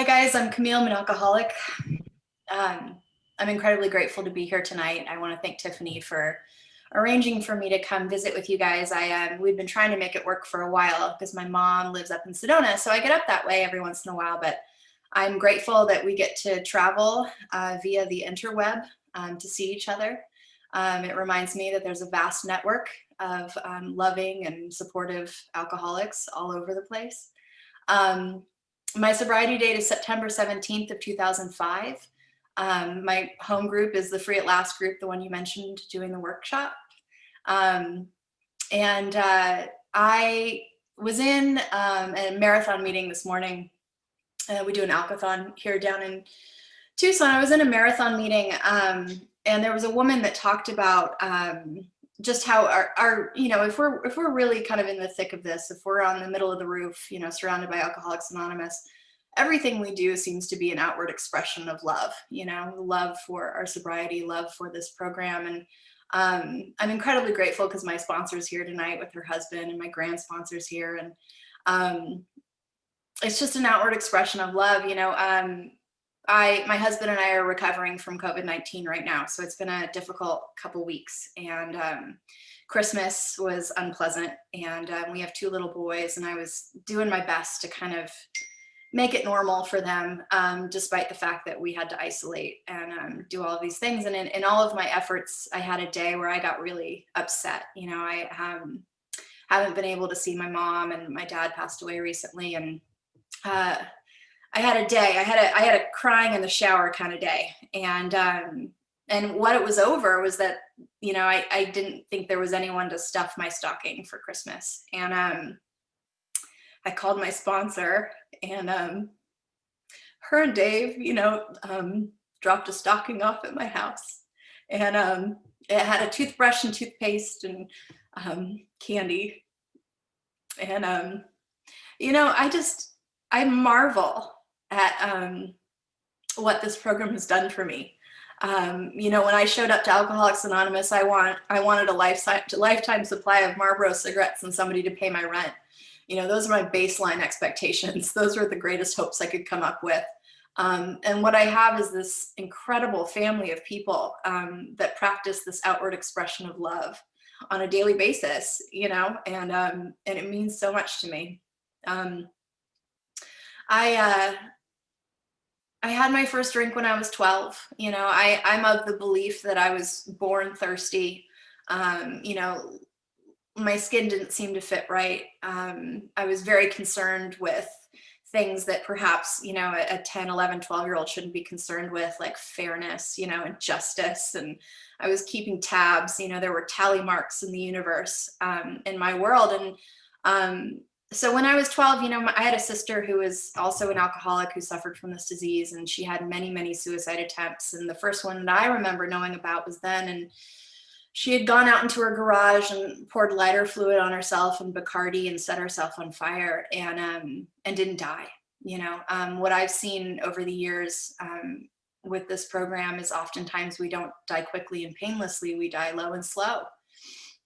Hi guys, I'm Camille. I'm an alcoholic. I'm incredibly grateful to be here tonight. I want to thank Tiffany for arranging for me to come visit with you guys. We've been trying to make it work for a while because my mom lives up in Sedona, so I get up that way every once in a while, but I'm grateful that we get to travel via the interweb to see each other. It reminds me that there's a vast network of loving and supportive alcoholics all over the place. My sobriety date is September 17th of 2005. My home group is the Free at Last group, the one you mentioned doing the workshop. I was in a marathon meeting this morning. We do an alcothon here down in Tucson. I was in a marathon meeting and there was a woman that talked about just how our if we're really kind of in the thick of this, if we're on the middle of the roof, surrounded by Alcoholics Anonymous, everything we do seems to be an outward expression of love, love for our sobriety, love for this program. And I'm incredibly grateful because my sponsor's here tonight with her husband and my grand sponsor's here. And it's just an outward expression of love. My husband and I are recovering from COVID-19 right now. So it's been a difficult couple weeks, and Christmas was unpleasant, and we have two little boys, and I was doing my best to kind of make it normal for them, despite the fact that we had to isolate and do all of these things. And in all of my efforts, I had a day where I got really upset. I haven't been able to see my mom, and my dad passed away recently, and I had a day. I had a crying in the shower kind of day, and what it was over was that I didn't think there was anyone to stuff my stocking for Christmas, and I called my sponsor, and her and Dave, dropped a stocking off at my house, and it had a toothbrush and toothpaste and candy, and I marvel at what this program has done for me. When I showed up to Alcoholics Anonymous, I wanted a lifetime supply of Marlboro cigarettes and somebody to pay my rent. Those are my baseline expectations. Those were the greatest hopes I could come up with. And what I have is this incredible family of people that practice this outward expression of love on a daily basis, and it means so much to me. I had my first drink when I was 12. I'm of the belief that I was born thirsty. My skin didn't seem to fit right. I was very concerned with things that perhaps, a 10, 11, 12-year-old shouldn't be concerned with, like fairness, and justice. And I was keeping tabs, there were tally marks in the universe in my world. And so when I was 12, I had a sister who was also an alcoholic who suffered from this disease, and she had many, many suicide attempts. And the first one that I remember knowing about was then, and she had gone out into her garage and poured lighter fluid on herself and Bacardi and set herself on fire and didn't die. What I've seen over the years with this program is oftentimes we don't die quickly and painlessly, we die low and slow.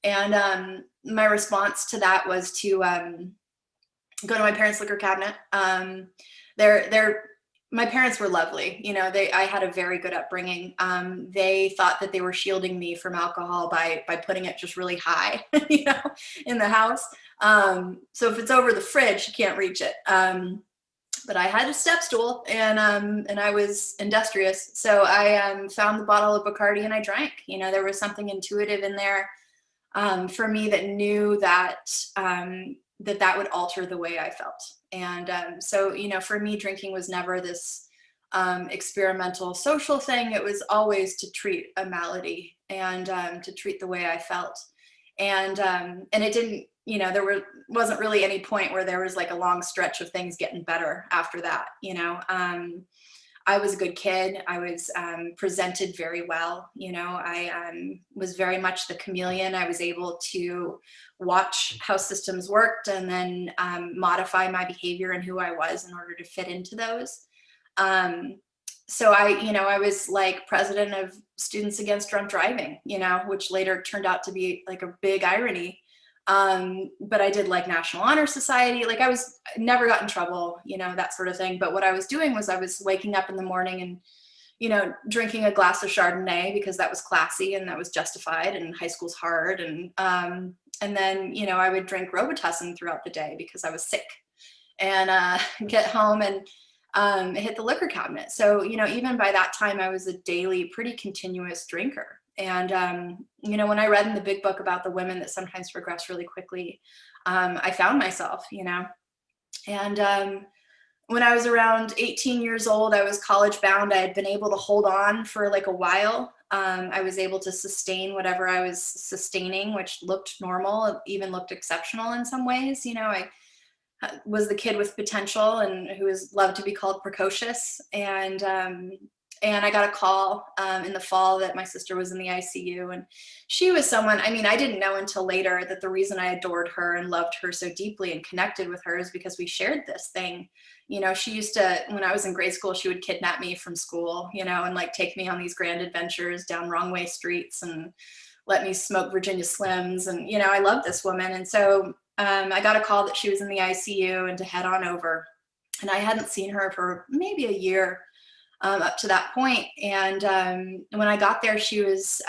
And my response to that was to go to my parents' liquor cabinet. My parents were lovely. I had a very good upbringing. They thought that they were shielding me from alcohol by putting it just really high, in the house. So if it's over the fridge, you can't reach it. But I had a step stool, and I was industrious. So I found the bottle of Bacardi and I drank. There was something intuitive in there for me that knew that that would alter the way I felt. And so, for me, drinking was never this experimental social thing. It was always to treat a malady and to treat the way I felt. And it didn't, wasn't really any point where there was like a long stretch of things getting better after that. I was a good kid. I was presented very well. I was very much the chameleon. I was able to watch how systems worked and then modify my behavior and who I was in order to fit into those. So I was like president of Students Against Drunk Driving, which later turned out to be like a big irony But I did like National Honor Society. Like I never got in trouble, you know, that sort of thing. But what I was doing was I was waking up in the morning and, you know, drinking a glass of Chardonnay because that was classy and that was justified, and high school's hard. And then, you know, I would drink Robitussin throughout the day because I was sick, and get home and hit the liquor cabinet. So, you know, even by that time, I was a daily, pretty continuous drinker. And, you know, when I read in the big book about the women that sometimes progress really quickly, I found myself, you know, and when I was around 18 years old, I was college bound. I had been able to hold on for like a while. I was able to sustain whatever I was sustaining, which looked normal, even looked exceptional in some ways. You know, I was the kid with potential and who was loved to be called precocious. And I got a call in the fall that my sister was in the ICU, and she was someone, I mean, I didn't know until later that the reason I adored her and loved her so deeply and connected with her is because we shared this thing. You know, she used to, when I was in grade school, she would kidnap me from school, you know, and like take me on these grand adventures down wrong way streets and let me smoke Virginia Slims. And, you know, I love this woman. And so I got a call that she was in the ICU and to head on over. And I hadn't seen her for maybe a year up to that point. And when I got there, she was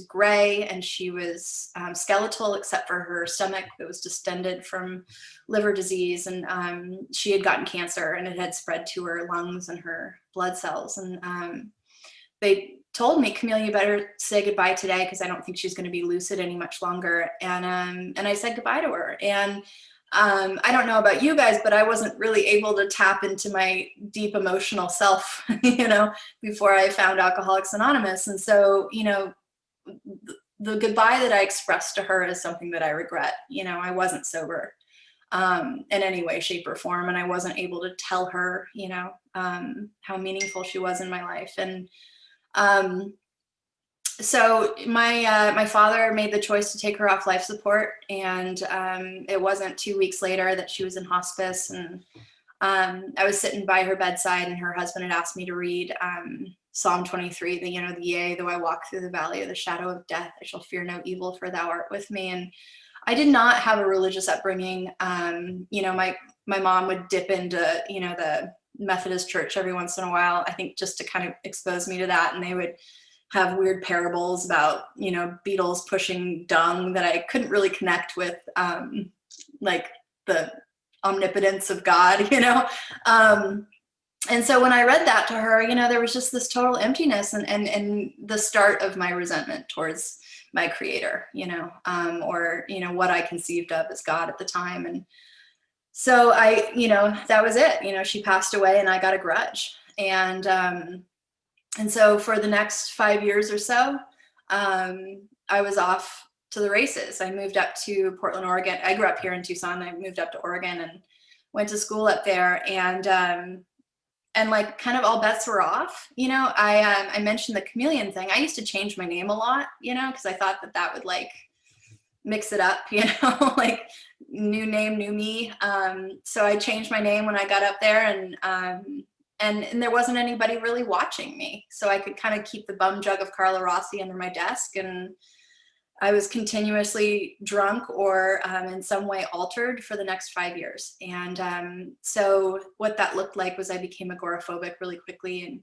gray, and she was skeletal except for her stomach that was distended from liver disease. And she had gotten cancer, and it had spread to her lungs and her blood cells. And they told me, Camille, you better say goodbye today because I don't think she's going to be lucid any much longer. And I said goodbye to her. And I don't know about you guys, but I wasn't really able to tap into my deep emotional self, you know, before I found Alcoholics Anonymous. And so, you know, the goodbye that I expressed to her is something that I regret. You know, I wasn't sober in any way, shape, or form, and I wasn't able to tell her, you know, how meaningful she was in my life. And so my father made the choice to take her off life support, and it wasn't 2 weeks later that she was in hospice. And I was sitting by her bedside, and her husband had asked me to read Psalm 23, the, you know, the yea, though I walk through the valley of the shadow of death, I shall fear no evil, for thou art with me. And I did not have a religious upbringing. You know, my mom would dip into, you know, the Methodist church every once in a while, I think just to kind of expose me to that. And they would have weird parables about, you know, beetles pushing dung that I couldn't really connect with, like the omnipotence of God, you know? And so when I read that to her, you know, there was just this total emptiness and the start of my resentment towards my creator, you know, or, you know, what I conceived of as God at the time. And so you know, that was it. You know, she passed away and I got a grudge. And so for the next 5 years or so, I was off to the races. I moved up to Portland, Oregon. I grew up here in Tucson. I moved up to Oregon and went to school up there. And like kind of all bets were off. You know, I mentioned the chameleon thing. I used to change my name a lot, you know, because I thought that would like mix it up, you know, like new name, new me. So I changed my name when I got up there, and there wasn't anybody really watching me. So I could kind of keep the bum jug of Carla Rossi under my desk, and I was continuously drunk or in some way altered for the next 5 years. And so what that looked like was I became agoraphobic really quickly,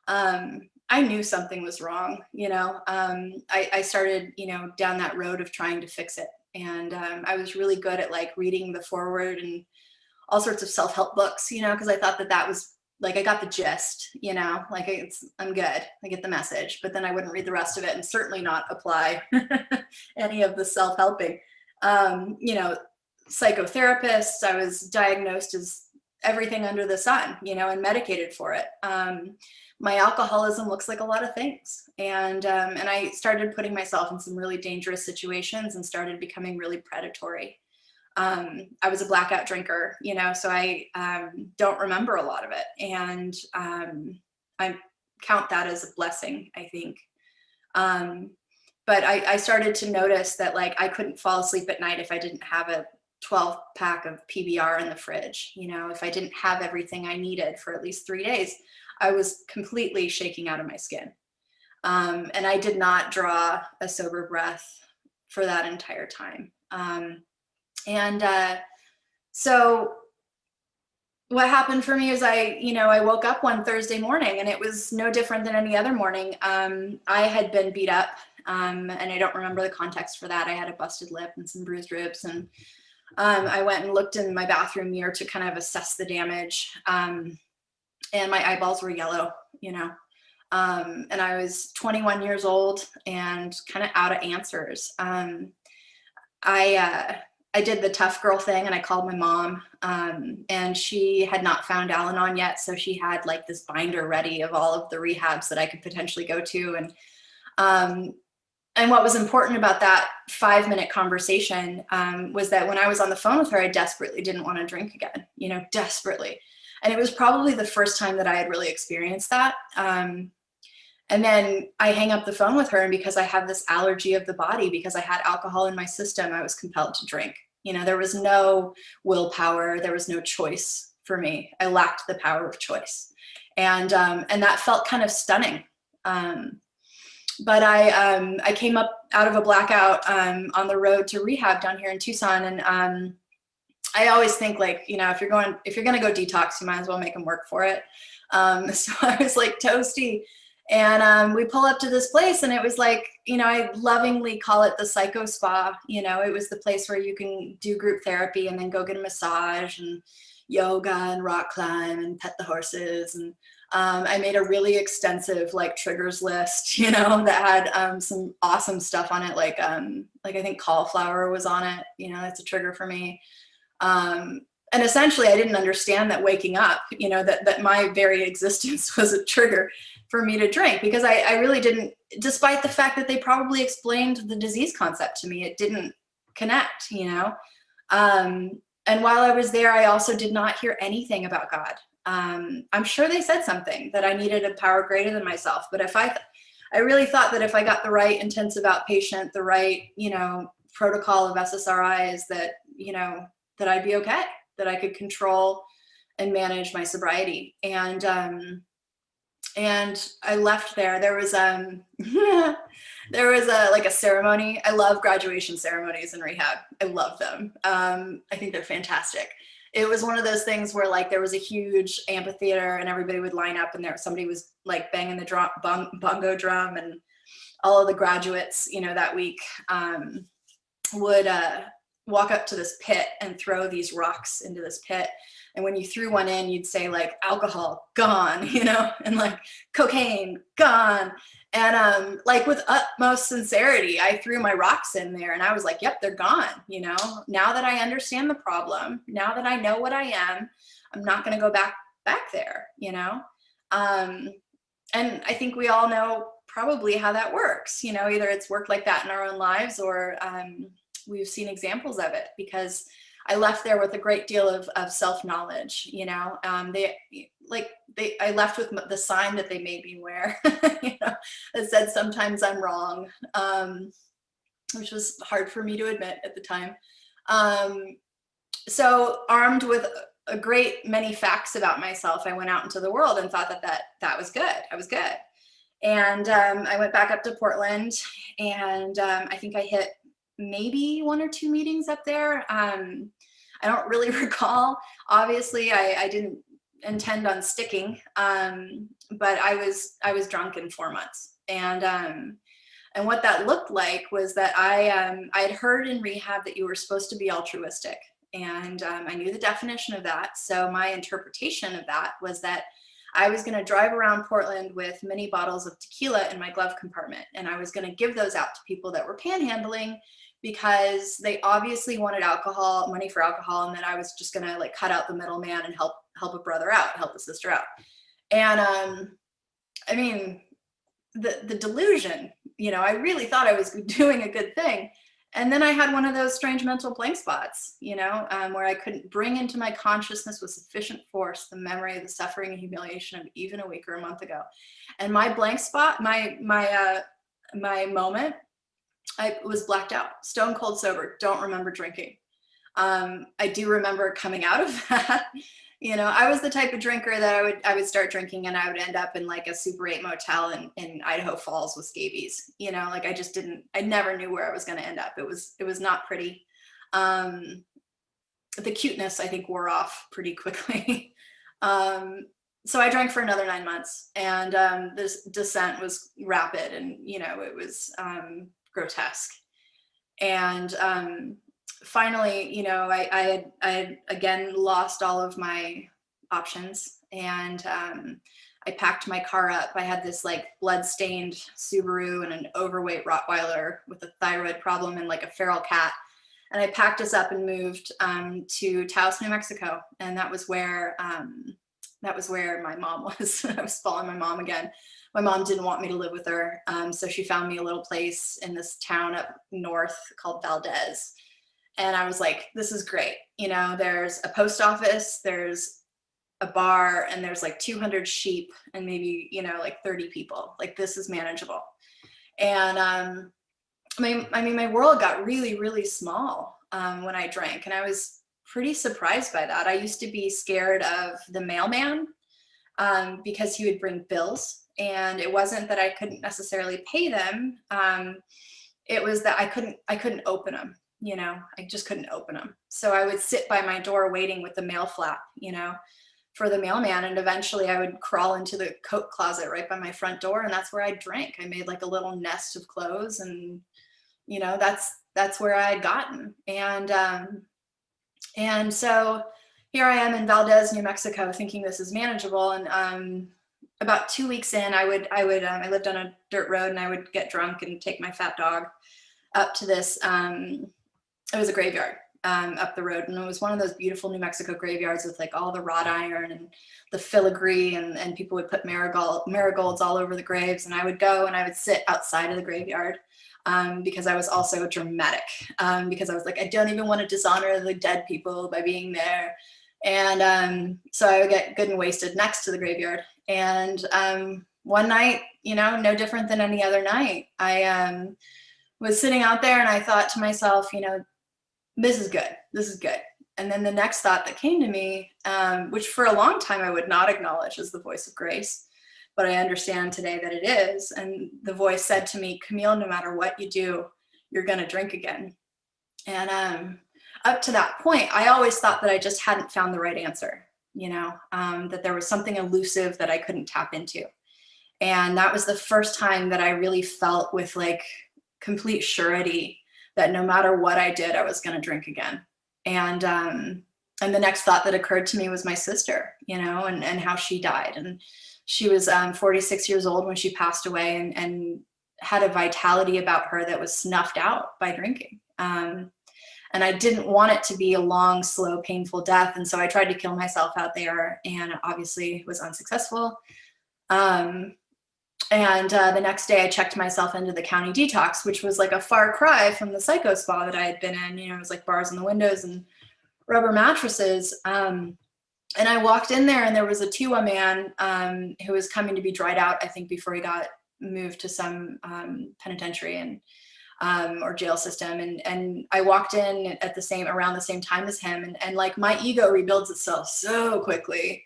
and I knew something was wrong, you know. I started, you know, down that road of trying to fix it. And I was really good at like reading the foreword and all sorts of self-help books, you know, because I thought that was like, I got the gist, you know, like I'm good, I get the message, but then I wouldn't read the rest of it and certainly not apply any of the self-helping. You know, psychotherapists, I was diagnosed as everything under the sun, you know, and medicated for it. My alcoholism looks like a lot of things. And I started putting myself in some really dangerous situations and started becoming really predatory. I was a blackout drinker, you know, so I don't remember a lot of it. And I count that as a blessing, I think. But I started to notice that like I couldn't fall asleep at night if I didn't have a 12 pack of PBR in the fridge. You know, if I didn't have everything I needed for at least 3 days, I was completely shaking out of my skin. And I did not draw a sober breath for that entire time. So what happened for me is I woke up one Thursday morning and it was no different than any other morning. I had been beat up, and I don't remember the context for that. I had a busted lip and some bruised ribs, and I went and looked in my bathroom mirror to kind of assess the damage. And my eyeballs were yellow, and I was 21 years old and kind of out of answers. I did the tough girl thing and I called my mom, and she had not found Al-Anon yet. So she had like this binder ready of all of the rehabs that I could potentially go to. And what was important about that 5-minute conversation was that when I was on the phone with her, I desperately didn't want to drink again, desperately. And it was probably the first time that I had really experienced that. And then I hang up the phone with her, and because I have this allergy of the body, because I had alcohol in my system, I was compelled to drink. There was no willpower. There was no choice for me. I lacked the power of choice. And that felt kind of stunning. But I came up out of a blackout on the road to rehab down here in Tucson. And I always think, like, if you're going to go detox, you might as well make them work for it. So I was like toasty. And we pull up to this place, and it was like, I lovingly call it the psycho spa. It was the place where you can do group therapy and then go get a massage and yoga and rock climb and pet the horses. And I made a really extensive like triggers list, that had some awesome stuff on it. Like I think cauliflower was on it. That's a trigger for me. And essentially I didn't understand that waking up, that my very existence was a trigger for me to drink, because I really didn't, despite the fact that they probably explained the disease concept to me, it didn't connect, and while I was there, I also did not hear anything about God. I'm sure they said something, that I needed a power greater than myself, but I really thought that if I got the right intensive outpatient, the right, protocol of SSRIs, that, that I'd be okay, that I could control and manage my sobriety. And I left there. There was there was a ceremony. I love graduation ceremonies in rehab. I love them. I think they're fantastic. It was one of those things where like there was a huge amphitheater and everybody would line up, and somebody was like banging the bongo drum, and all of the graduates, that week would walk up to this pit and throw these rocks into this pit. And when you threw one in, you'd say like alcohol gone, and like cocaine gone. And like with utmost sincerity, I threw my rocks in there, and I was like, yep, they're gone. Now that I understand the problem, now that I know what I am, I'm not going to go back there, and I think we all know probably how that works. Either it's worked like that in our own lives, or we've seen examples of it, because I left there with a great deal of self-knowledge, I left with the sign that they made me wear, that said, sometimes I'm wrong, which was hard for me to admit at the time. So armed with a great many facts about myself, I went out into the world and thought that was good. I was good. And I went back up to Portland, and I think I hit maybe 1 or 2 meetings up there. I don't really recall. Obviously, I didn't intend on sticking, but I was drunk in 4 months, and what that looked like was that I'd heard in rehab that you were supposed to be altruistic, and I knew the definition of that. So my interpretation of that was that I was going to drive around Portland with mini bottles of tequila in my glove compartment, and I was going to give those out to people that were panhandling, because they obviously wanted money for alcohol, and then I was just going to like cut out the middleman and help a brother out, help a sister out. And I mean, the delusion, I really thought I was doing a good thing. And then I had one of those strange mental blank spots, where I couldn't bring into my consciousness with sufficient force the memory of the suffering and humiliation of even a week or a month ago. And my blank spot, my moment, I was blacked out, stone cold sober, don't remember drinking. I do remember coming out of that. I was the type of drinker that I would start drinking and I would end up in like a Super 8 motel in Idaho Falls with scabies. Like I never knew where I was going to end up. It was not pretty. The cuteness, I think, wore off pretty quickly. So I drank for another 9 months, and this descent was rapid, and it was grotesque. And finally, I had again lost all of my options, and I packed my car up. I had this like blood-stained Subaru and an overweight Rottweiler with a thyroid problem and like a feral cat. And I packed us up and moved to Taos, New Mexico, and that was where my mom was. I was following my mom again. My mom didn't want me to live with her, so she found me a little place in this town up north called Valdez. And I was like, this is great. There's a post office, there's a bar, and there's like 200 sheep and maybe, like 30 people. Like, this is manageable. And my world got really, really small when I drank, and I was pretty surprised by that. I used to be scared of the mailman because he would bring bills, and it wasn't that I couldn't necessarily pay them. It was that I couldn't open them. I just couldn't open them. So I would sit by my door waiting with the mail flap, for the mailman, and eventually I would crawl into the coat closet right by my front door, and that's where I drank. I made like a little nest of clothes, and that's where I had gotten. And so here I am in Valdez, New Mexico, thinking this is manageable. And about 2 weeks in, I lived on a dirt road, and I would get drunk and take my fat dog up to this. It was a graveyard up the road, and it was one of those beautiful New Mexico graveyards with like all the wrought iron and the filigree, and people would put marigolds all over the graves. And I would go and I would sit outside of the graveyard. Because I was also dramatic, because I was like, I don't even want to dishonor the dead people by being there. And so I would get good and wasted next to the graveyard. And one night, no different than any other night, I was sitting out there, and I thought to myself, this is good. This is good. And then the next thought that came to me, which for a long time I would not acknowledge as the voice of grace, but I understand today that it is. And the voice said to me, Camille, no matter what you do, you're going to drink again. And up to that point, I always thought that I just hadn't found the right answer, that there was something elusive that I couldn't tap into. And that was the first time that I really felt with like complete surety that no matter what I did, I was going to drink again. And the next thought that occurred to me was my sister, and how she died. And she was 46 years old when she passed away, and had a vitality about her that was snuffed out by drinking. And I didn't want it to be a long, slow, painful death. And so I tried to kill myself out there, and obviously was unsuccessful. And the next day I checked myself into the county detox, which was like a far cry from the psycho spa that I had been in. It was like bars in the windows and rubber mattresses. And I walked in there, and there was a Tiwa man who was coming to be dried out, I think, before he got moved to some penitentiary or jail system. And I walked in around the same time as him, and like my ego rebuilds itself so quickly,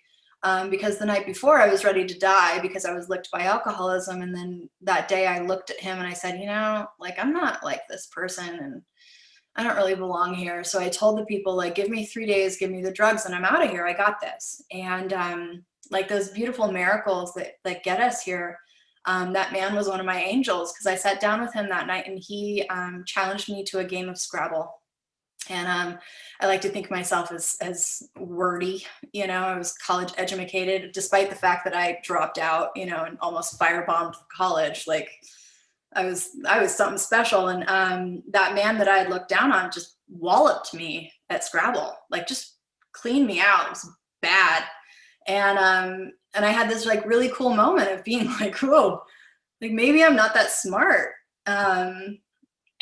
because the night before I was ready to die because I was licked by alcoholism. And then that day I looked at him and I said, like, I'm not like this person, and I don't really belong here. So I told the people, like, give me 3 days, give me the drugs, and I'm out of here. I got this. And like those beautiful miracles that get us here, that man was one of my angels, because I sat down with him that night, and he challenged me to a game of Scrabble. And I like to think of myself as wordy. I was college educated, despite the fact that I dropped out, and almost firebombed college. Like, I was something special. And that man that I had looked down on just walloped me at Scrabble, like just cleaned me out. It was bad. And I had this like really cool moment of being like, whoa, like maybe I'm not that smart. I'm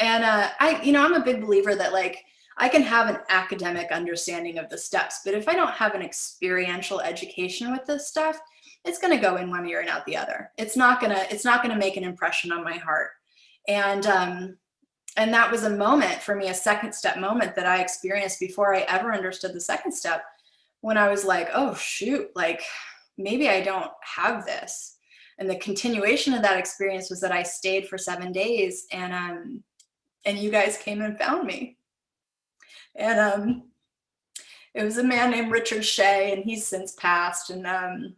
a big believer that like I can have an academic understanding of the steps, but if I don't have an experiential education with this stuff, it's going to go in one ear and out the other. It's not going to make an impression on my heart. And that was a moment for me, a second step moment that I experienced before I ever understood the second step, when I was like, oh shoot, like maybe I don't have this. And the continuation of that experience was that I stayed for 7 days, and you guys came and found me. And it was a man named Richard Shea, and he's since passed. And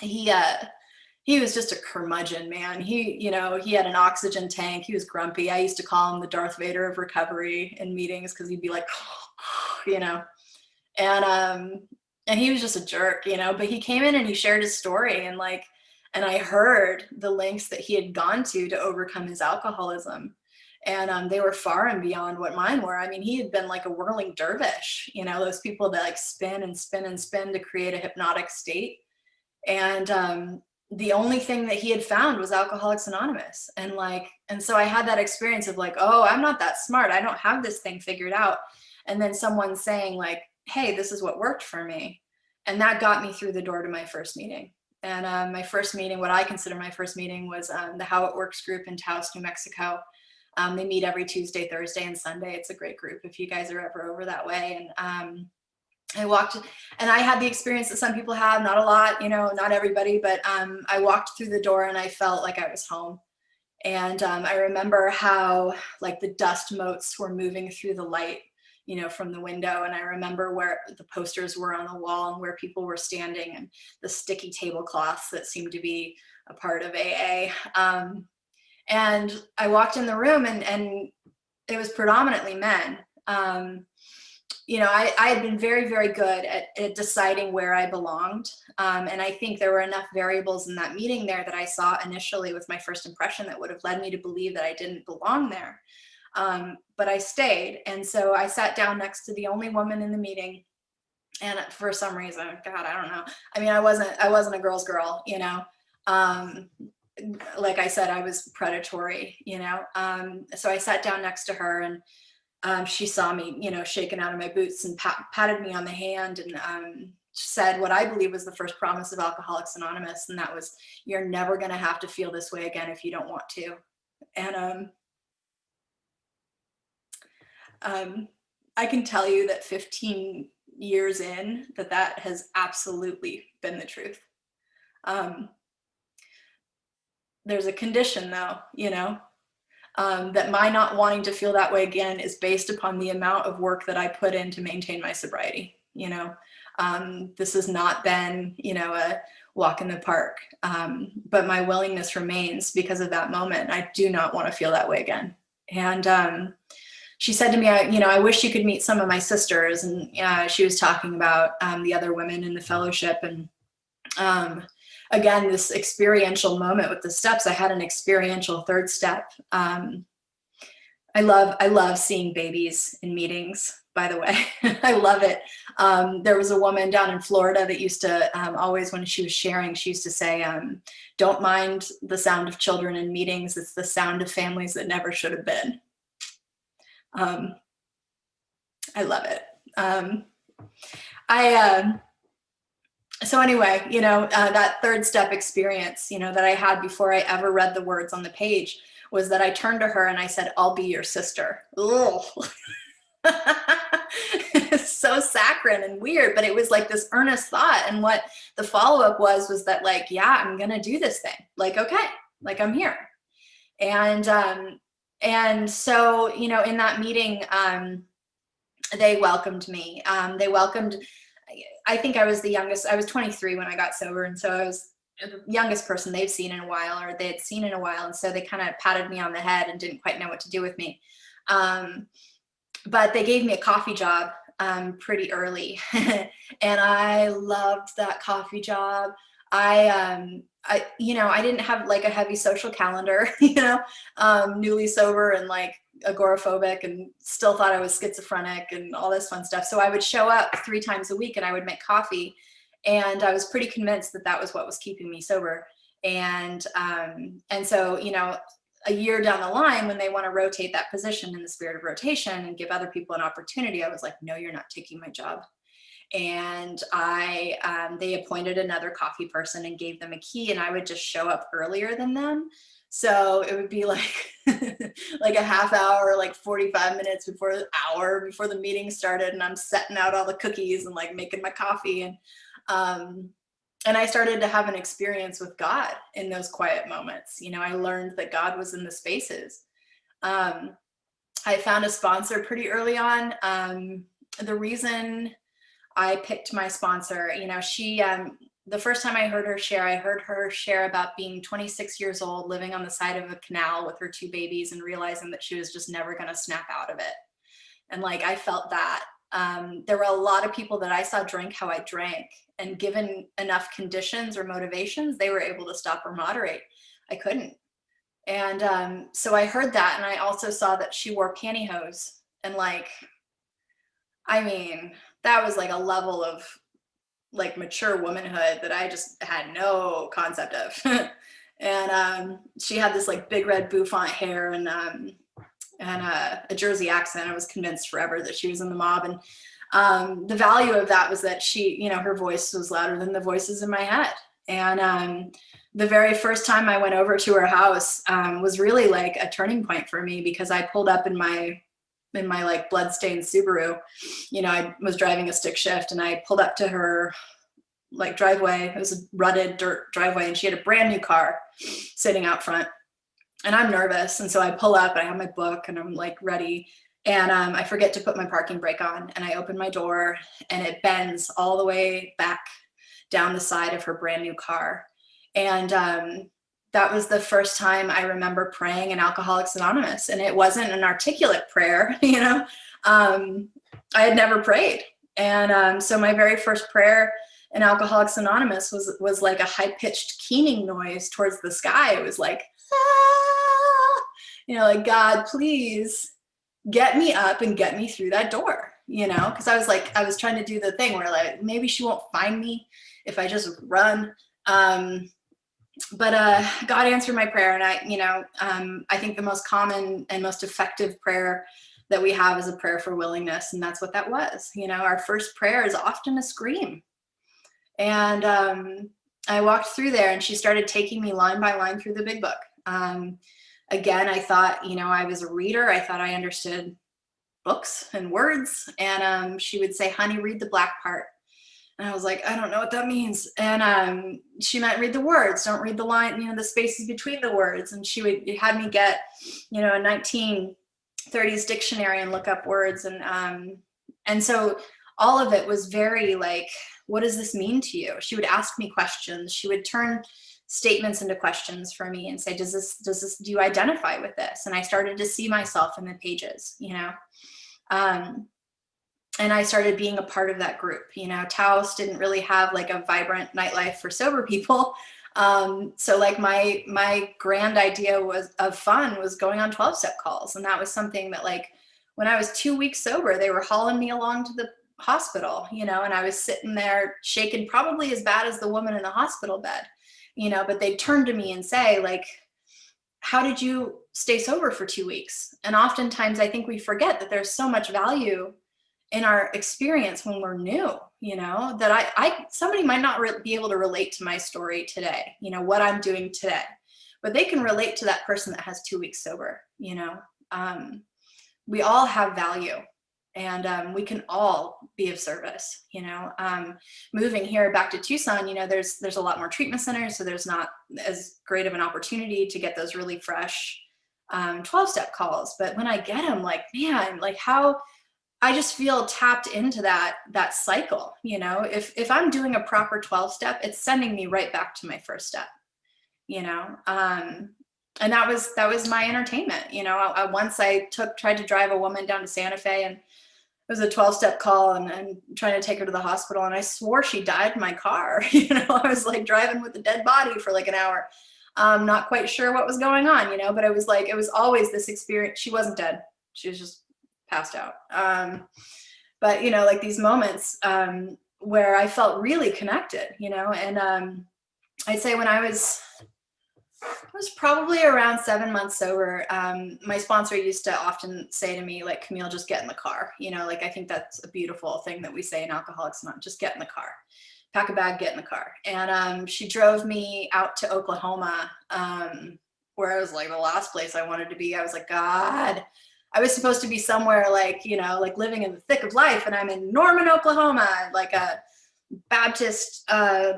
he was just a curmudgeon, man. He had an oxygen tank. He was grumpy. I used to call him the Darth Vader of recovery in meetings, because he'd be like, and he was just a jerk, but he came in and he shared his story, and I heard the lengths that he had gone to overcome his alcoholism. And they were far and beyond what mine were. I mean, he had been like a whirling dervish, those people that like spin and spin and spin to create a hypnotic state. And the only thing that he had found was Alcoholics Anonymous. And so I had that experience of like, oh, I'm not that smart. I don't have this thing figured out. And then someone saying like, hey, this is what worked for me. And that got me through the door to my first meeting. And my first meeting, what I consider my first meeting, was the How It Works group in Taos, New Mexico. They meet every Tuesday, Thursday, and Sunday. It's a great group if you guys are ever over that way. And I walked, and I had the experience that some people have, not a lot, not everybody, but I walked through the door and I felt like I was home. And I remember how like the dust motes were moving through the light, from the window. And I remember where the posters were on the wall and where people were standing, and the sticky tablecloths that seemed to be a part of AA. And I walked in the room, and it was predominantly men. I had been very, very good at deciding where I belonged. And I think there were enough variables in that meeting there that I saw initially with my first impression that would have led me to believe that I didn't belong there. But I stayed. And so I sat down next to the only woman in the meeting. And for some reason, God, I don't know. I mean, I wasn't a girl's girl, like I said, I was predatory, so I sat down next to her, and she saw me, shaking out of my boots, and patted me on the hand, and said what I believe was the first promise of Alcoholics Anonymous. And that was, you're never going to have to feel this way again if you don't want to. And I can tell you that 15 years in, that has absolutely been the truth. There's a condition though, that my not wanting to feel that way again is based upon the amount of work that I put in to maintain my sobriety. This has not been, a walk in the park, but my willingness remains because of that moment. I do not want to feel that way again. And she said to me, I wish you could meet some of my sisters. And she was talking about the other women in the fellowship. And again, this experiential moment with the steps. I had an experiential third step. I love seeing babies in meetings, by the way. I love it. There was a woman down in Florida that used to always, when she was sharing, she used to say, don't mind the sound of children in meetings. It's the sound of families that never should have been. I love it. So anyway, that third step experience, that I had before I ever read the words on the page, was that I turned to her and I said, I'll be your sister. Ugh. It's so saccharine and weird, but it was like this earnest thought. And what the follow-up was that like, yeah, I'm going to do this thing. Like, okay, like I'm here. And so, in that meeting, they welcomed me. I think I was the youngest. I was 23 when I got sober. And so I was the youngest person they've seen in a while, or they had seen in a while. And so they kind of patted me on the head and didn't quite know what to do with me. But they gave me a coffee job pretty early. And I loved that coffee job. I didn't have like a heavy social calendar, newly sober and like agoraphobic, and still thought I was schizophrenic and all this fun stuff. So I would show up 3 times a week and I would make coffee. And I was pretty convinced that was what was keeping me sober. And so, a year down the line, when they want to rotate that position in the spirit of rotation and give other people an opportunity, I was like, no, you're not taking my job. And they appointed another coffee person and gave them a key, and I would just show up earlier than them. So it would be like like a half hour, like 45 minutes before the hour before the meeting started, and I'm setting out all the cookies and like making my coffee. And I started to have an experience with God in those quiet moments. I learned that God was in the spaces. I found a sponsor pretty early on. The reason I picked my sponsor, you know, she, the first time I heard her share about being 26 years old, living on the side of a canal with her 2 babies and realizing that she was just never going to snap out of it. And like, I felt that. There were a lot of people that I saw drink how I drank, and given enough conditions or motivations, they were able to stop or moderate. I couldn't. And so I heard that, and I also saw that she wore pantyhose. And like, I mean, that was like a level of like mature womanhood that I just had no concept of. And she had this like big red bouffant hair and a Jersey accent. I was convinced forever that she was in the mob. And the value of that was that she, you know, her voice was louder than the voices in my head. And the very first time I went over to her house was really like a turning point for me, because I pulled up in my like bloodstained Subaru. You know, I was driving a stick shift, and I pulled up to her like driveway. It was a rutted dirt driveway, and she had a brand new car sitting out front. And I'm nervous, and so I pull up, and I have my book, and I'm like ready, and I forget to put my parking brake on, and I open my door, and it bends all the way back down the side of her brand new car. And that was the first time I remember praying in Alcoholics Anonymous, and it wasn't an articulate prayer, you know. I had never prayed, and so my very first prayer in Alcoholics Anonymous was like a high-pitched keening noise towards the sky. It was like, ah, you know, like, God, please get me up and get me through that door, you know, because I was trying to do the thing where like, maybe she won't find me if I just run. But God answered my prayer. And I think the most common and most effective prayer that we have is a prayer for willingness. And that's what that was. You know, our first prayer is often a scream. And I walked through there, and she started taking me line by line through the big book. Again, I thought, you know, I was a reader. I thought I understood books and words. And she would say, honey, read the black part. And I was like, I don't know what that means. And she meant read the words, don't read the line, you know, the spaces between the words. And she would had me get, you know, a 1930s dictionary and look up words. And so all of it was very like, what does this mean to you? She would ask me questions. She would turn statements into questions for me and say, do you identify with this? And I started to see myself in the pages, you know. And I started being a part of that group. You know, Taos didn't really have like a vibrant nightlife for sober people. So like my grand idea of fun was going on 12-step calls. And that was something that, like, when I was 2 weeks sober, they were hauling me along to the hospital, you know, and I was sitting there shaking probably as bad as the woman in the hospital bed, you know, but they'd turn to me and say, like, how did you stay sober for 2 weeks? And oftentimes I think we forget that there's so much value in our experience when we're new, you know, that somebody might not be able to relate to my story today, you know, what I'm doing today, but they can relate to that person that has 2 weeks sober, you know. We all have value, and we can all be of service, you know. Moving here back to Tucson, you know, there's a lot more treatment centers, so there's not as great of an opportunity to get those really fresh 12-step calls. But when I get them, like, man, like, how I just feel tapped into that cycle, you know. If I'm doing a proper 12-step, it's sending me right back to my first step, you know. And that was my entertainment, you know. Once I tried to drive a woman down to Santa Fe, and it was a 12-step call, and trying to take her to the hospital, and I swore she died in my car. You know, I was like driving with a dead body for like an hour. Not quite sure what was going on, you know, but it was always this experience. She wasn't dead. She was just passed out. But, you know, like these moments where I felt really connected, you know. And I'd say when I was probably around 7 months sober, my sponsor used to often say to me, like, Camille, just get in the car. You know, like, I think that's a beautiful thing that we say in Alcoholics Anonymous, just get in the car, pack a bag, get in the car. And she drove me out to Oklahoma, where I was like the last place I wanted to be. I was like, God, I was supposed to be somewhere like, you know, like living in the thick of life, and I'm in Norman, Oklahoma, like a Baptist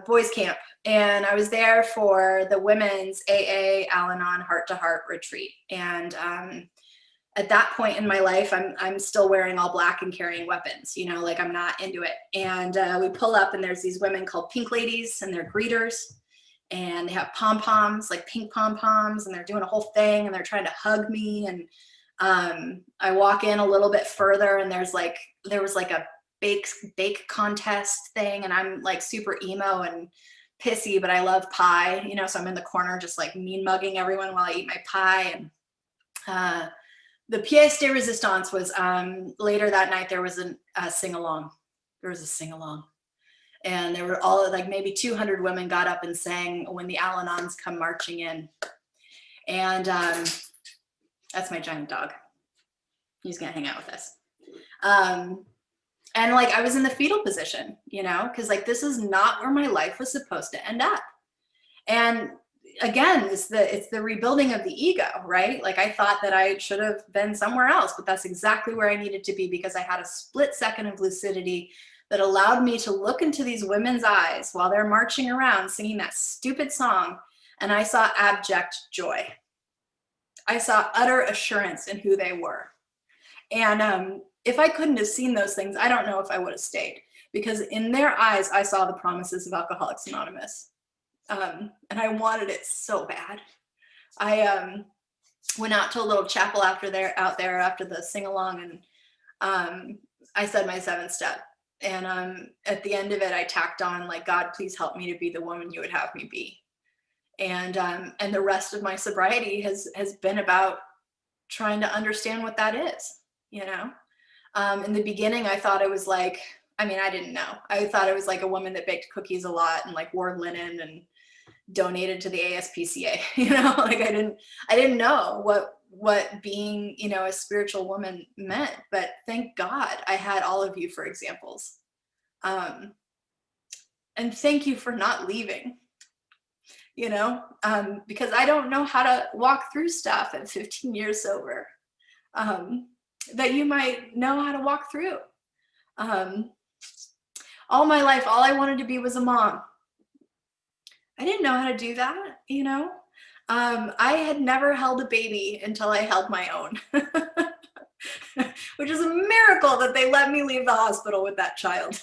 boys camp. And I was there for the women's AA Al-Anon Heart to Heart retreat. And at that point in my life, I'm still wearing all black and carrying weapons, you know, like I'm not into it. And we pull up and there's these women called pink ladies and they're greeters and they have pom-poms, like pink pom-poms, and they're doing a whole thing and they're trying to hug me. And I walk in a little bit further and there was like a bake contest thing, and I'm like super emo and pissy, but I love pie, you know, so I'm in the corner just like mean mugging everyone while I eat my pie. And the pièce de résistance was later that night there was a sing-along. There was a sing-along. And there were all like maybe 200 women got up and sang When the Al-Anons Come Marching In. And that's my giant dog. He's gonna hang out with us. And like I was in the fetal position, you know, because like this is not where my life was supposed to end up. And again, it's the rebuilding of the ego, right? Like I thought that I should have been somewhere else, but that's exactly where I needed to be, because I had a split second of lucidity that allowed me to look into these women's eyes while they're marching around singing that stupid song, and I saw abject joy. I saw utter assurance in who they were. And if I couldn't have seen those things, I don't know if I would have stayed, because in their eyes, I saw the promises of Alcoholics Anonymous. And I wanted it so bad. I went out to a little chapel out there after the sing-along, and I said my 7th step. And at the end of it, I tacked on like, God, please help me to be the woman you would have me be. And the rest of my sobriety has been about trying to understand what that is, you know? In the beginning, I thought it was like, I mean, I didn't know. I thought it was like a woman that baked cookies a lot and like wore linen and donated to the ASPCA, you know, like I didn't know what being, you know, a spiritual woman meant, but thank God I had all of you for examples. And thank you for not leaving, you know, because I don't know how to walk through stuff at 15 years sober, that you might know how to walk through. All my life, all I wanted to be was a mom. I didn't know how to do that, you know? I had never held a baby until I held my own, which is a miracle that they let me leave the hospital with that child.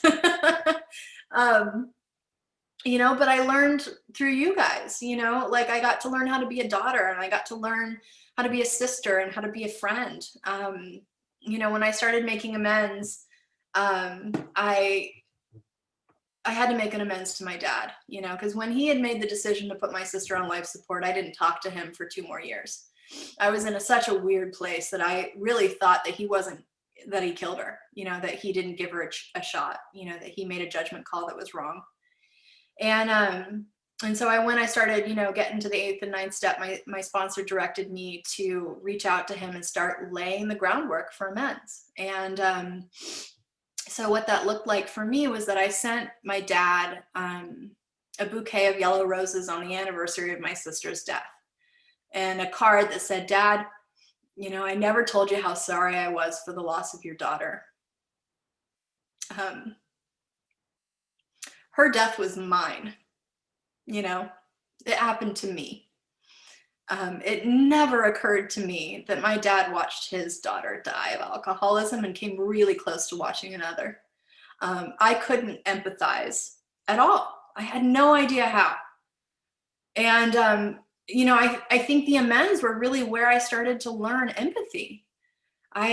You know, but I learned through you guys, you know, like I got to learn how to be a daughter, and I got to learn how to be a sister and how to be a friend. You know, when I started making amends, I had to make an amends to my dad, you know, because when he had made the decision to put my sister on life support, I didn't talk to him for 2 more years. I was in such a weird place that I really thought that he killed her, you know, that he didn't give her a shot, you know, that he made a judgment call that was wrong. And so when I started, you know, getting to the 8th and 9th step, my sponsor directed me to reach out to him and start laying the groundwork for amends. And so what that looked like for me was that I sent my dad a bouquet of yellow roses on the anniversary of my sister's death, and a card that said, Dad, you know, I never told you how sorry I was for the loss of your daughter. Her death was mine, you know, it happened to me. It never occurred to me that my dad watched his daughter die of alcoholism and came really close to watching another. I couldn't empathize at all. I had no idea how. And, you know, I think the amends were really where I started to learn empathy. I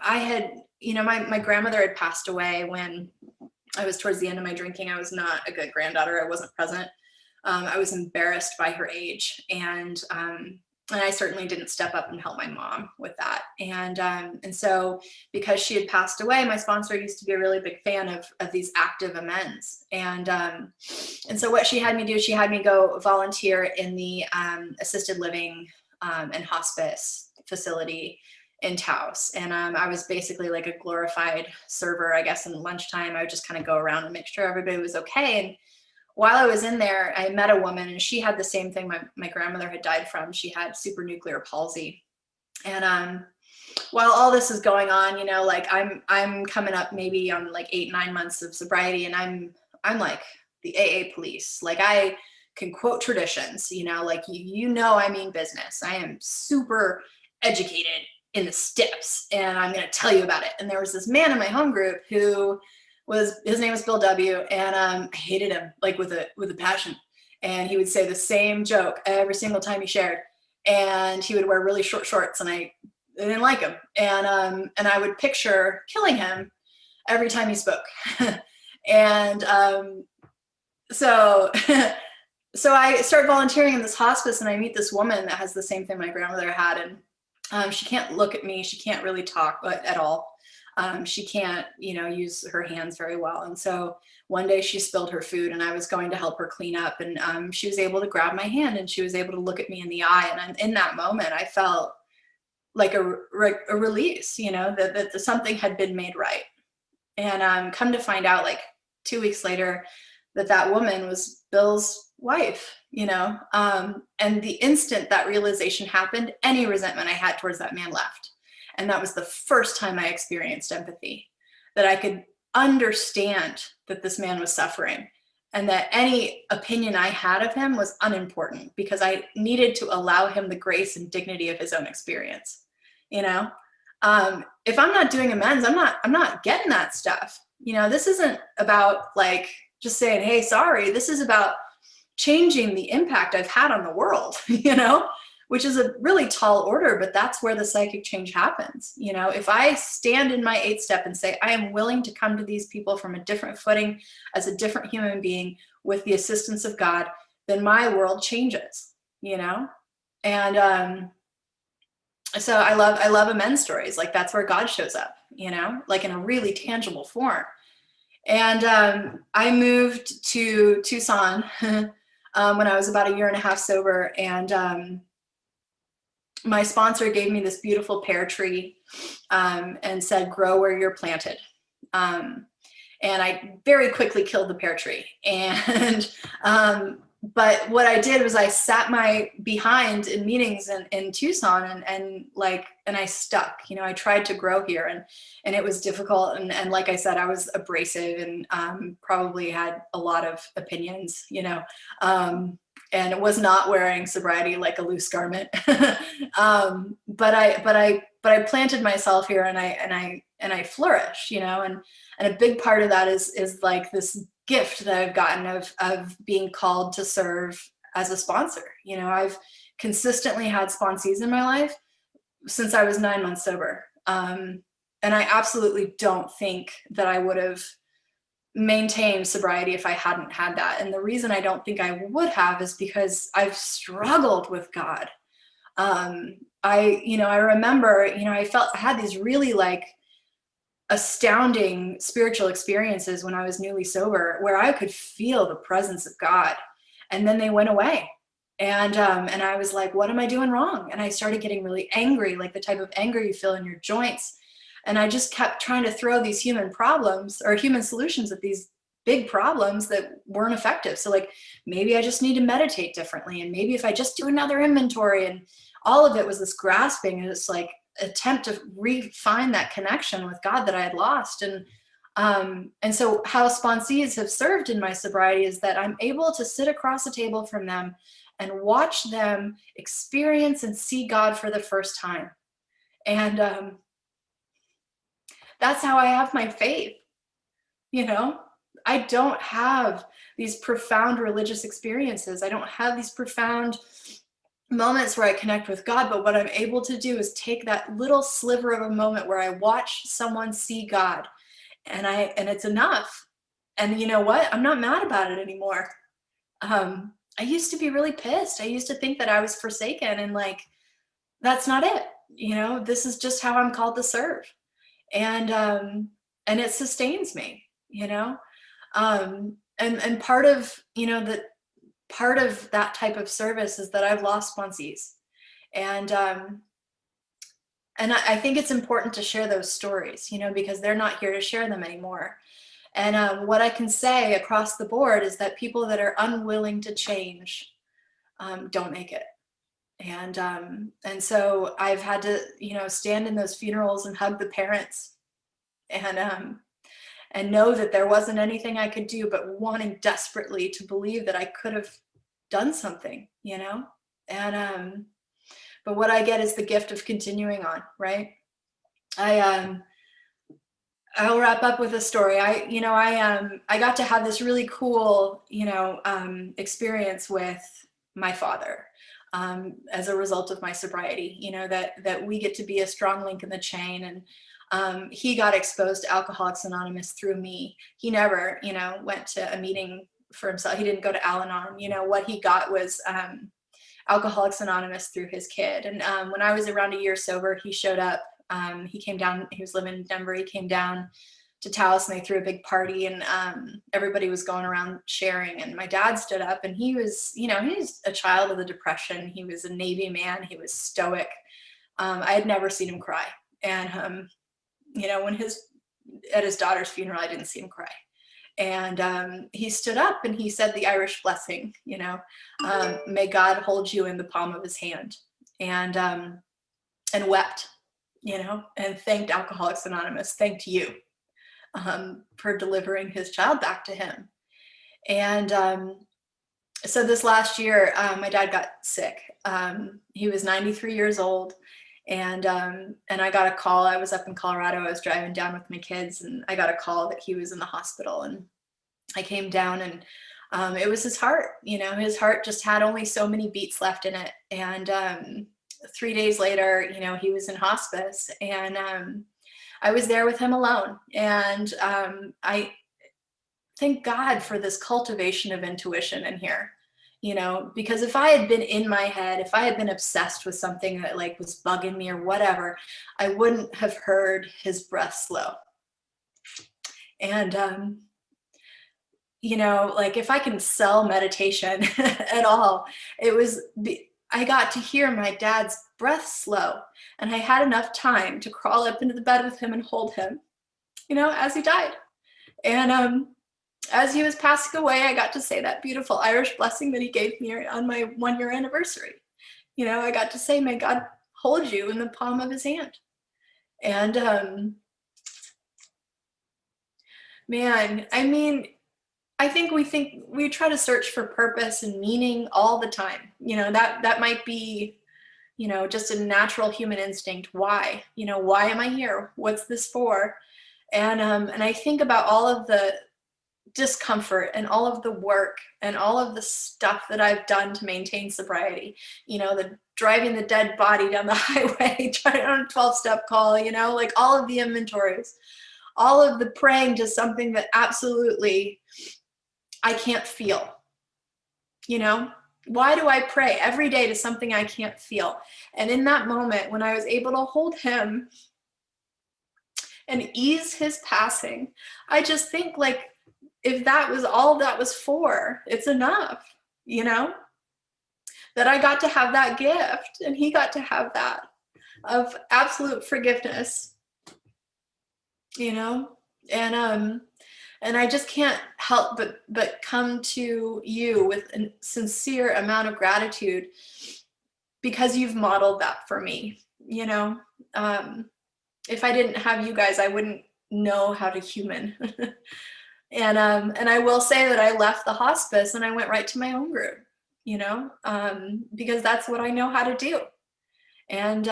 had, you know, my grandmother had passed away when I was towards the end of my drinking. I was not a good granddaughter. I wasn't present. I was embarrassed by her age, and I certainly didn't step up and help my mom with that. And so because she had passed away, my sponsor used to be a really big fan of these active amends. And so what she had me do, she had me go volunteer in the assisted living and hospice facility in Taos. And I was basically like a glorified server, I guess. In lunchtime, I would just kind of go around and make sure everybody was okay. And while I was in there, I met a woman, and she had the same thing my grandmother had died from. She had supranuclear palsy. And while all this is going on, you know, like I'm coming up maybe on like 8-9 months of sobriety, and I'm like the AA police. Like I can quote traditions, you know, like you know I mean business. I am super educated in the steps, and I'm going to tell you about it. And there was this man in my home group who his name was Bill W. And I hated him like with a passion. And he would say the same joke every single time he shared. And he would wear really short shorts, and I didn't like him. And I would picture killing him every time he spoke. And so so I start volunteering in this hospice, and I meet this woman that has the same thing my grandmother had. And she can't look at me. She can't really talk at all. She can't, use her hands very well. And so one day she spilled her food, and I was going to help her clean up. And she was able to grab my hand, and she was able to look at me in the eye. And in that moment, I felt like a release, that something had been made right. And come to find out, like 2 weeks later, that woman was Bill's wife, and the instant that realization happened, any resentment I had towards that man left. And that was the first time I experienced empathy, that I could understand that this man was suffering, and that any opinion I had of him was unimportant, because I needed to allow him the grace and dignity of his own experience. If I'm not doing amends, I'm not getting that stuff. This isn't about like just saying, hey, sorry. This is about changing the impact I've had on the world, which is a really tall order, but that's where the psychic change happens. If I stand in my 8th step and say, I am willing to come to these people from a different footing as a different human being with the assistance of God, then my world changes, And so I love amends stories. Like, that's where God shows up, like in a really tangible form. And I moved to Tucson when I was about 1.5 years sober. And my sponsor gave me this beautiful pear tree and said, grow where you're planted. And I very quickly killed the pear tree. And but what I did was I sat my behind in meetings in Tucson, and I stuck. I tried to grow here, and it was difficult. And like I said, I was abrasive and probably had a lot of opinions, and it was not wearing sobriety like a loose garment. But I planted myself here, and I flourish, and a big part of that is like this gift that I've gotten of being called to serve as a sponsor. I've consistently had sponsees in my life since I was 9 months sober. And I absolutely don't think that I would have maintained sobriety if I hadn't had that. And the reason I don't think I would have is because I've struggled with God. I remember, I had these really like astounding spiritual experiences when I was newly sober, where I could feel the presence of God, and then they went away. And I was like, what am I doing wrong? And I started getting really angry, like the type of anger you feel in your joints. And I just kept trying to throw these human problems or human solutions at these big problems that weren't effective. So like, maybe I just need to meditate differently. And maybe if I just do another inventory, and all of it was this grasping, and it's like attempt to refine that connection with God that I had lost. And so how sponsees have served in my sobriety is that I'm able to sit across the table from them and watch them experience and see God for the first time. And that's how I have my faith. I don't have these profound religious experiences. I don't have these profound moments where I connect with God, but what I'm able to do is take that little sliver of a moment where I watch someone see God, and it's enough. And you know what? I'm not mad about it anymore. I used to be really pissed. I used to think that I was forsaken, and like, that's not it. This is just how I'm called to serve. And it sustains me, and part of, part of that type of service is that I've lost sponsees. And I think it's important to share those stories, because they're not here to share them anymore. And what I can say across the board is that people that are unwilling to change don't make it. And so I've had to, stand in those funerals and hug the parents, and know that there wasn't anything I could do, but wanting desperately to believe that I could have done something, And but what I get is the gift of continuing on, right? I'll wrap up with a story. I got to have this really cool, experience with my father as a result of my sobriety. That we get to be a strong link in the chain, and he got exposed to Alcoholics Anonymous through me. He never, went to a meeting for himself. He didn't go to Al-Anon. What he got was Alcoholics Anonymous through his kid. And when I was around a year sober, he showed up. He came down, he was living in Denver. He came down to Taos, and they threw a big party, and everybody was going around sharing. And my dad stood up, and he was a child of the Depression. He was a Navy man. He was stoic. I had never seen him cry. And, when at his daughter's funeral, I didn't see him cry. And he stood up and he said the Irish blessing, may God hold you in the palm of his hand, and wept, and thanked Alcoholics Anonymous, thanked you for delivering his child back to him. And so this last year, my dad got sick. He was 93 years old. And I got a call. I was up in Colorado. I was driving down with my kids, and I got a call that he was in the hospital. And I came down, and it was his heart. His heart just had only so many beats left in it. And 3 days later, he was in hospice, and I was there with him alone. And I thank God for this cultivation of intuition in here. Because if I had been in my head, if I had been obsessed with something that was bugging me or whatever, I wouldn't have heard his breath slow. And, if I can sell meditation at all, I got to hear my dad's breath slow, and I had enough time to crawl up into the bed with him and hold him, as he died. And, as he was passing away, I got to say that beautiful Irish blessing that he gave me on my 1-year anniversary. I got to say, may God hold you in the palm of his hand. And man, I think we try to search for purpose and meaning all the time. That might be, just a natural human instinct. Why? Why am I here? What's this for? And I think about all of the discomfort and all of the work and all of the stuff that I've done to maintain sobriety, the driving the dead body down the highway, trying on a 12-step call, all of the inventories, all of the praying to something that absolutely I can't feel. Why do I pray every day to something I can't feel? And in that moment, when I was able to hold him and ease his passing, I just think if that was all that was for, it's enough, that I got to have that gift, and he got to have that of absolute forgiveness, and I just can't help but come to you with a sincere amount of gratitude, because you've modeled that for me. If I didn't have you guys, I wouldn't know how to human. And I will say that I left the hospice and I went right to my home group, because that's what I know how to do. And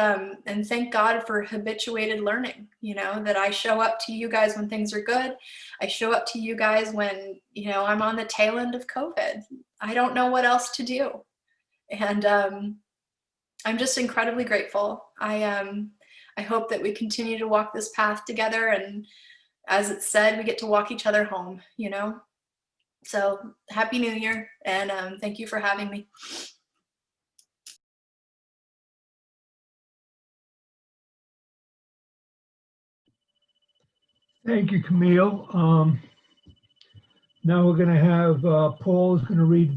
thank God for habituated learning, that I show up to you guys when things are good. I show up to you guys when, I'm on the tail end of COVID. I don't know what else to do. And I'm just incredibly grateful. I hope that we continue to walk this path together, and as it said, we get to walk each other home, So Happy New Year, and thank you for having me. Thank you, Camille. Now we're going to have Paul is going to read